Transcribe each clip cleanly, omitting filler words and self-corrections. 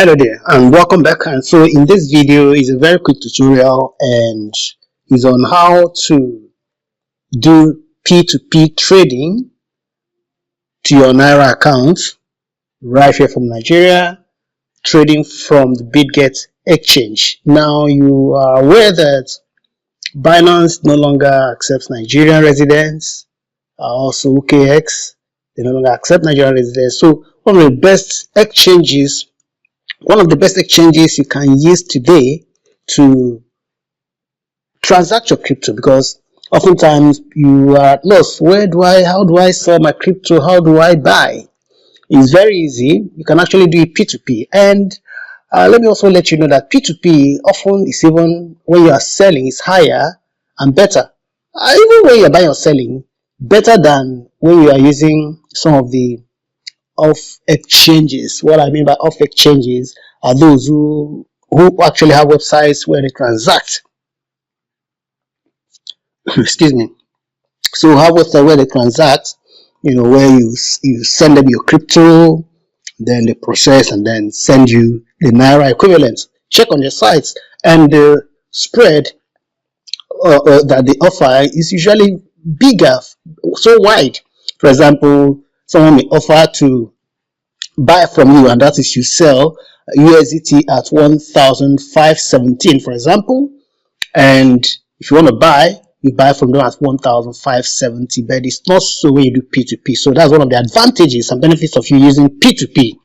Hello there and welcome back. And so in this video is a very quick tutorial and is on how to do P2P trading to your Naira account right here from Nigeria, trading from the Bitget exchange. Now you are aware that Binance no longer accepts Nigerian residents, also OKX, they no longer accept Nigerian residents. So one of the best exchanges you can use today to transact your crypto, because oftentimes you are at loss. How do I sell my crypto? How do I buy? It's very easy. You can actually do it P2P. And let me also let you know that P2P often is, even when you are selling, is higher and better. Even when you're buying or selling, better than when you are using some of the off exchanges. What I mean by off exchanges are those who actually have websites where they transact. Excuse me. So have websites where they transact, where you send them your crypto, then they process and then send you the Naira equivalent. Check on their sites, and the spread that they offer is usually bigger, so wide. For example, someone may offer to buy from you, and that is you sell USDT at 1,517, for example, and if you want to buy, you buy from them at 1,570, but it's not so when you do P2P. So that's one of the advantages and benefits of you using P2P.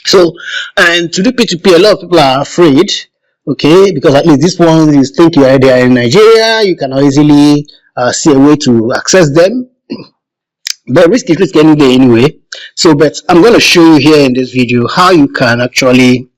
So, and to do P2P, a lot of people are afraid, okay, because at least this one, you think you are there in Nigeria, you can easily see a way to access them. But risk is risk any day anyway. So, but I'm going to show you here in this video how you can actually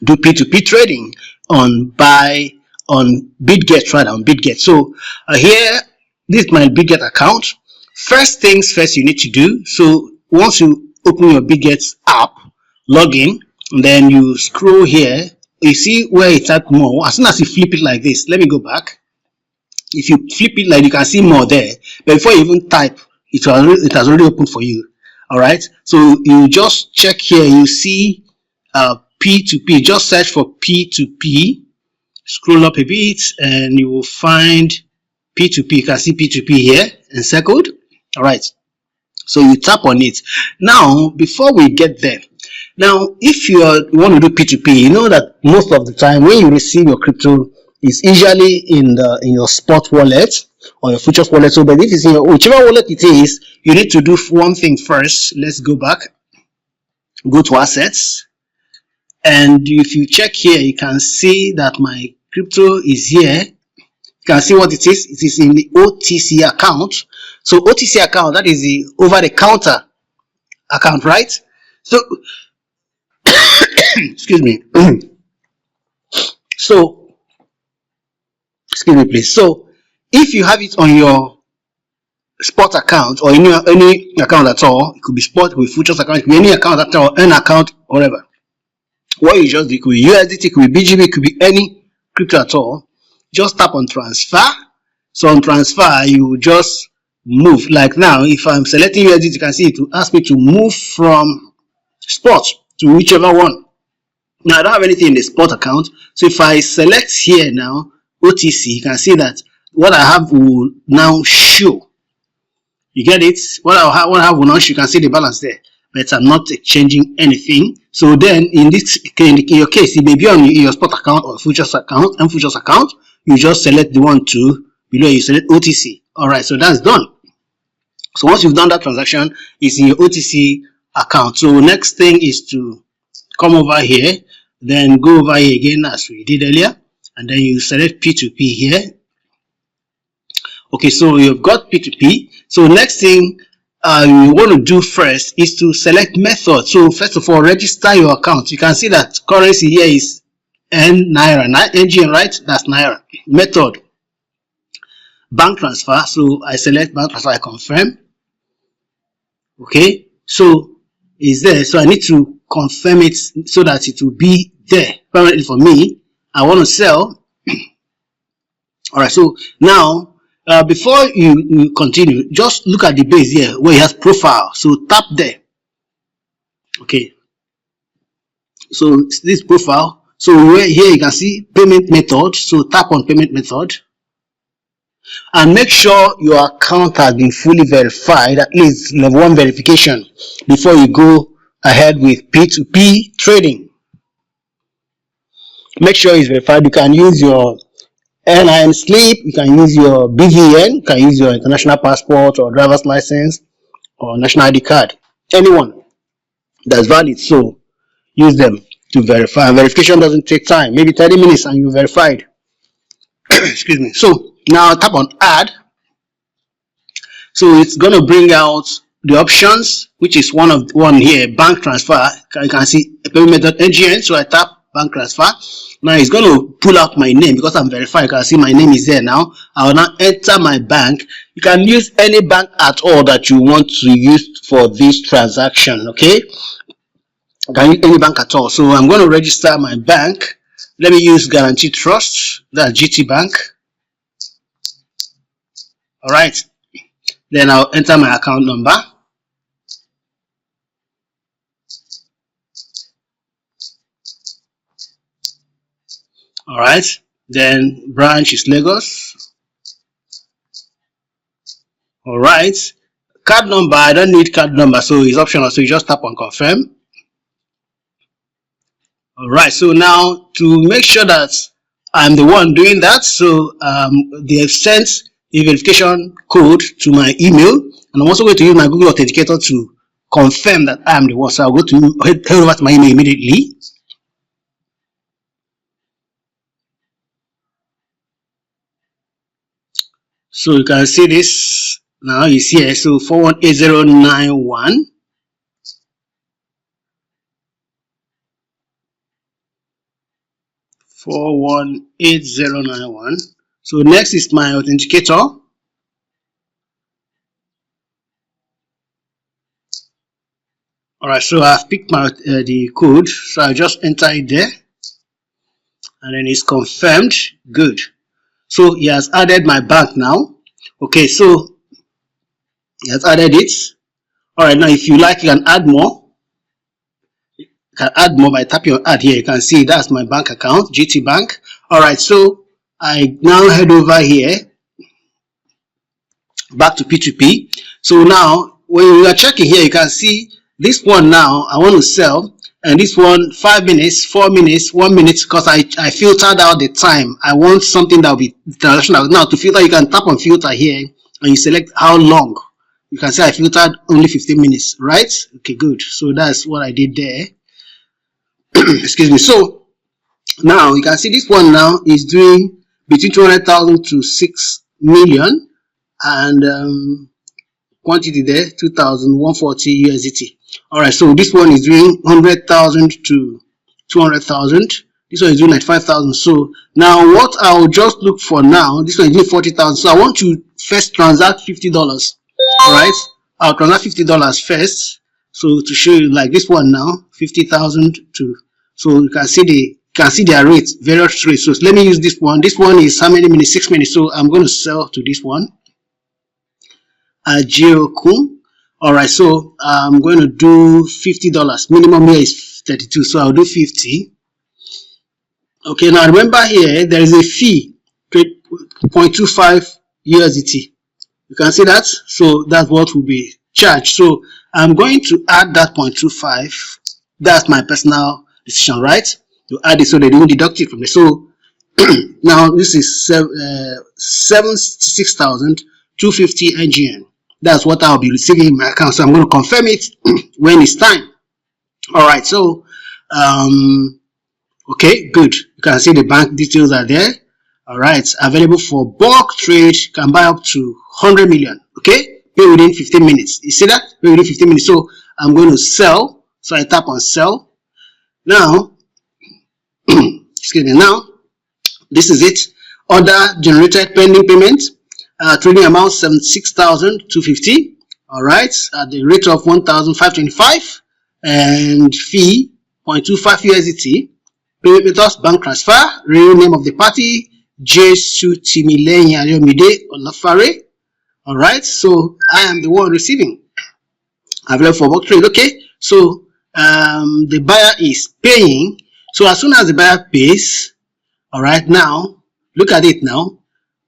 do P2P trading on Bitget, rather on Bitget. So here, this is my Bitget account. First things first, you need to do. So once you open your Bitget app, log in, and then you scroll here. You see where you type more. As soon as you flip it like this, let me go back. If you flip it like, you can see more there. But before you even type, it has already opened for you. All right. So you just check here. You see P2P. Just search for P2P. Scroll up a bit, and you will find P2P. You can see P2P here encircled. All right. So you tap on it. Now, before we get there, now if you want to do P2P, you know that most of the time when you receive your crypto, it's usually in your spot wallet or your futures wallet. So, but if it's in your whichever wallet it is, you need to do one thing first. Let's go back. Go to assets, and if you check here, you can see that my crypto is here. You can see what it is. It is in the OTC account. So OTC account, that is the over-the-counter account, right? So, excuse me. So, excuse me, please. So, if you have it on your spot account or any account at all, it could be spot, it could be futures account, it could be any account at all, an account, whatever. What you just do, it could be USDT, it could be BGB, it could be any crypto at all. Just tap on transfer. So on transfer, you just move. Like now, if I'm selecting USDT, you can see it will ask me to move from spot to whichever one. Now I don't have anything in the spot account, so if I select here now OTC, you can see that what I have will now show. You get it? What I have will not show. You can see the balance there, but I'm not exchanging anything. So then in your case, it may be on your spot account or futures account and futures account. You just select the one to below, you select OTC. All right, so that's done. So once you've done that transaction, it's in your OTC account. So next thing is to come over here, then go over here again as we did earlier, and then you select P2P here. Okay, so you've got P2P. So next thing you want to do first is to select method. So first of all, register your account. You can see that currency here is Naira, NGN, right? That's Naira. Method, bank transfer. So I select bank transfer, I confirm. Okay, so it's there. So I need to confirm it so that it will be there permanently for me. I want to sell. All right, so now before you continue, just look at the base here where it has profile. So tap there. Okay, So this profile. So here you can see payment method. So tap on payment method and make sure your account has been fully verified, at least level 1 verification, before you go ahead with P2P trading. Make sure it's verified. You can use your NIN slip, you can use your BVN, you can use your international passport or driver's license or national ID card, anyone that's valid. So use them to verify. And verification doesn't take time, maybe 30 minutes and you're verified. Excuse me. So now tap on add. So it's going to bring out the options, which is one here, bank transfer. You can see a payment method NGN. So I tap bank transfer. Now it's going to pull out my name because I'm verified. You can see my name is there now. I will now enter my bank. You can use any bank at all that you want to use for this transaction. Okay, you can use any bank at all. So I'm going to register my bank. Let me use Guarantee Trust. That's GT Bank. All right. Then I'll enter my account number. All right. Then branch is Lagos. All right. Card number, I don't need card number, so it's optional. So you just tap on confirm. All right. So now to make sure that I'm the one doing that, so they have sent a verification code to my email, and I'm also going to use my Google Authenticator to confirm that I am the one. So I'll go to head over to my email immediately. So you can see this now is here. So 418091. So next is my authenticator. All right, so I've picked my the code, so I just enter it there, and then it's confirmed. Good. So he has added my bank now. Okay, so he has added it. All right, now if you like, you can add more. You can add more by tapping on add here. You can see that's my bank account, GT Bank. All right, so I now head over here back to P2P. So now when you are checking here, you can see this one now I want to sell, and this one 5 minutes, 4 minutes, 1 minute, because I filtered out the time. I want something that will be transactional. Now to filter, you can tap on filter here and you select how long. You can see I filtered only 15 minutes, right? Okay, good. So that's what I did there. Excuse me. So now you can see this one now is doing between 200,000 to 6 million, and quantity there 2,140 USDT. All right, so this one is doing 100,000 to 200,000. This one is doing 95,000. So now what I'll just look for now, this one is doing 40,000. So I want to first transact $50. All right, I'll transact $50 first. So to show you, like this one now, 50,000 to. So you can see their rates, various rates. So let me use this one. This one is how many minutes? 6 minutes. So I'm going to sell to this one. Ajioku. All right, so I'm going to do $50. Minimum here is 32, so I'll do 50. Okay, now remember here there is a fee, 0.25 USDT. You can see that, so that's what will be charged. So I'm going to add that 0.25. That's my personal decision, right? To add it so they don't deduct it from it. So now this is 76,250 NGN. That's what I'll be receiving in my account. So I'm going to confirm it when it's time. All right. So, okay, good. You can see the bank details are there. All right. Available for bulk trade. Can buy up to 100 million. Okay. Pay within 15 minutes. You see that? Pay within 15 minutes. So I'm going to sell. So I tap on sell. Now, excuse me. Now, this is it. Order generated pending payment. Trading amount 76,250. All right, at the rate of 1,525, and fee 0.25 USDT. Payment methods: bank transfer. Real name of the party: Jesu Timileyin Ayomide Olafare. All right, so I am the one receiving. Available for bulk trade. Okay, so the buyer is paying. So as soon as the buyer pays, all right, now look at it now.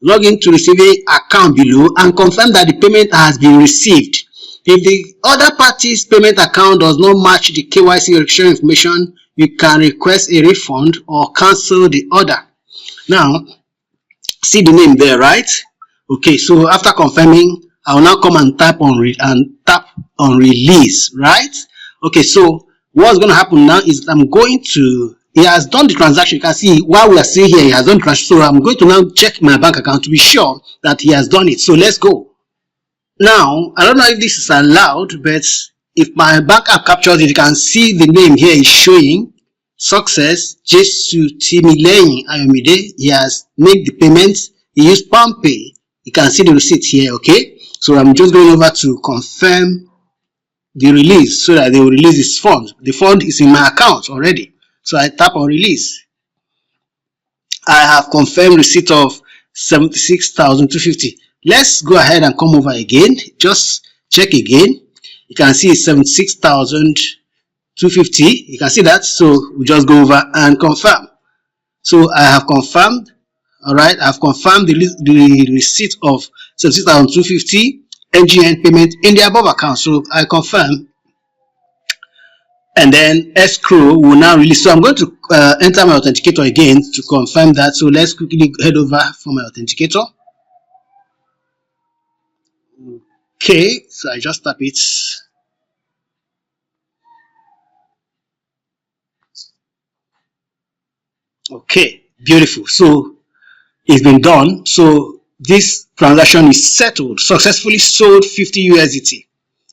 Log into receiving account below and confirm that the payment has been received. If the other party's payment account does not match the KYC registration information, you can request a refund or cancel the order. Now, see the name there, right? Okay, so after confirming, I will now come and tap on release, right? Okay, so what's going to happen now is I'm going to, he has done the transaction. You can see while we are still here, he has done the transaction. So I'm going to now check my bank account to be sure that he has done it. So let's go. Now, I don't know if this is allowed, but if my bank app captures it, you can see the name here is showing success. Jesu Timileyin Ayomide. He has made the payment. He used PalmPay. You can see the receipt here. Okay, so I'm just going over to confirm the release so that they will release this fund. The fund is in my account already. So I tap on release. I have confirmed receipt of 76,250. Let's go ahead and come over again. Just check again. You can see it's 76,250. You can see that. So we just go over and confirm. So I have confirmed. All right. I've confirmed the receipt of 76,250 NGN payment in the above account. So I confirm. And then escrow will now release. So I'm going to enter my authenticator again to confirm that. So let's quickly head over for my authenticator. Okay, so I just tap it. Okay, beautiful. So it's been done. So this transaction is settled, successfully sold 50 USDT.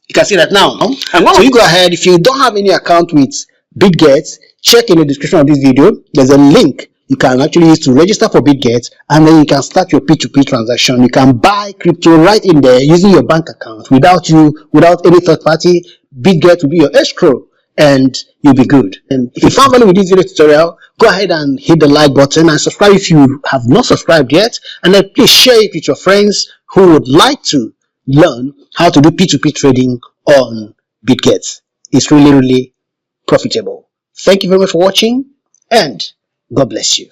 You can see that now. So you go ahead. If you don't have any account with Bitget, check in the description of this video. There's a link you can actually use to register for Bitget, and then you can start your P2P transaction. You can buy crypto right in there using your bank account without any third party. Bitget will be your escrow, and you'll be good. And if you found value with this video tutorial, go ahead and hit the like button and subscribe if you have not subscribed yet, and then please share it with your friends who would like to learn how to do P2P trading on Bitget. It's really, really profitable. Thank you very much for watching, and God bless you.